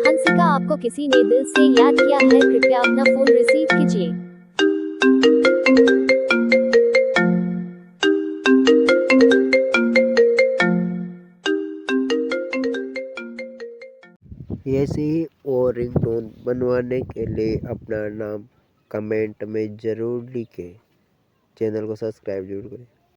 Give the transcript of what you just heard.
हंसिका, आपको किसी ने दिल से याद किया है, कृपया अपना फोन रिसीव कीजिए। ऐसे ही और रिंगटोन बनवाने के लिए अपना नाम कमेंट में ज़रूर लिखें। चैनल को सब्सक्राइब जरूर करें।